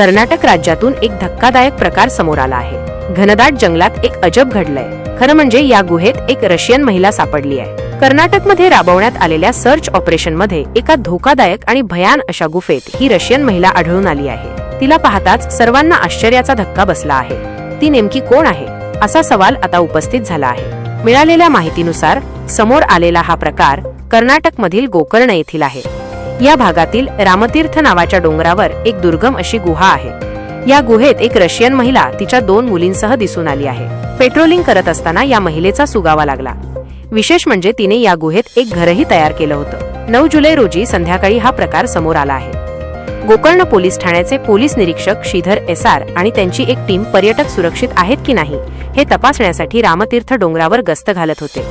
कर्नाटक राज्यातून एक धक्कादायक प्रकार समोर आला आहे। घनदाट जंगलात एक अजब घडलंय। खरं म्हणजे या गुहेत एक रशियन महिला सापडली आहे। कर्नाटकमध्ये राबवण्यात आलेल्या सर्च ऑपरेशन मध्ये एका धोकादायक आणि भयान अशा गुफेत ही रशियन महिला आढळून आली आहे। तिला पाहताच सर्वांना आश्चर्याचा धक्का बसला आहे। ती नेमकी कोण आहे असा सवाल आता उपस्थित झाला आहे। मिळालेल्या माहितीनुसार समोर आलेला हा प्रकार कर्नाटकमधील गोकर्ण येथील आहे। या भागातील रामतीर्थ नावाच्या डोंगरावर एक दुर्गम अशी गुहा आहे। या गुहेत एक रशियन महिला तिच्या 2 मुलींसह दिसून आली आहे। पेट्रोलिंग करत असताना या महिलेचा सुगावा लागला। विशेष म्हणजे तिने या गुहेत एक घरही तयार केलं होतं। 9 जुलै रोजी संध्याकाळी हा प्रकार समोर आला आहे। गोकर्ण पोलीस ठाण्याचे पोलीस निरीक्षक श्रीधर एसआर आणि त्यांची एक टीम पर्यटक सुरक्षित आहेत की नाही हे तपासण्यासाठी रामतीर्थ डोंगरावर गस्त घालत होते।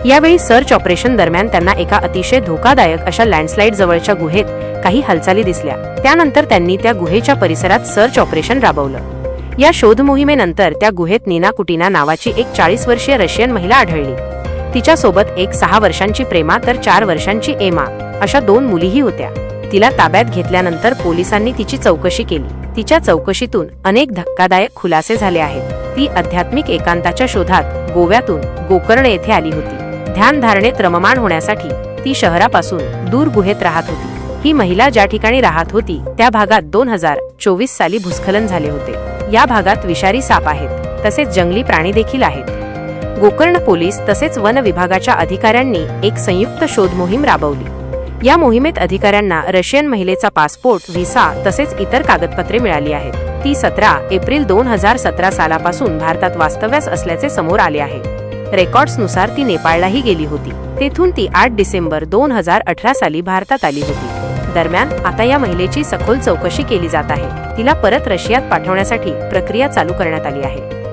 यावेळी सर्च ऑपरेशन दरम्यान त्यांना एका अतिशय धोकादायक अशा लँडस्लाइड जवळच्या गुहेत काही हालचाली दिसल्या। त्यानंतर त्यांनी त्या गुहेच्या परिसरात सर्च ऑपरेशन राबवलं। या शोध मोहिमेनंतर त्या गुहेत नीना कुटीना नावाची एक 40 वर्षीय रशियन महिला आढळली। तिच्यासोबत एक 6 वर्षांची प्रेमा तर 4 वर्षांची एमा अशा 2 मुलीही होत्या। तिला ताब्यात घेतल्यानंतर पोलिसांनी तिची चौकशी केली। तिच्या चौकशीतून अनेक धक्कादायक खुलासे झाले आहेत। ती आध्यात्मिक एकांताच्या शोधात गोव्यातून गोकर्ण येथे आली होती। ध्यानधारणेत रममाण होण्यासाठी ती शहरापासून दूर गुहेत राहत होती। ही महिला ज्या ठिकाणी राहत होती त्या भागात 2024 साली भूस्खलन झाले होते। या भागात विषारी साप आहेत तसेच जंगली प्राणी देखील आहेत। गोकर्ण पोलीस तसेच वन विभागाच्या अधिकाऱ्यांनी एक संयुक्त शोध मोहीम राबवली। या मोहिमेत अधिकाऱ्यांना रशियन महिलेचा पासपोर्ट, व्हिसा तसेच इतर कागदपत्रे मिळाली आहेत। ती 17 एप्रिल 2017 सालापासून भारतात वास्तव्यास असल्याचे समोर आले आहे। रेकॉर्ड्सनुसार ती नेपाळलाही गेली होती। तेथून ती 8 डिसेंबर 2018 साली भारतात आली होती। दरम्यान आता या महिलेची सखोल चौकशी केली जात आहे। तिला परत रशियात पाठवण्यासाठी प्रक्रिया चालू करण्यात आली आहे।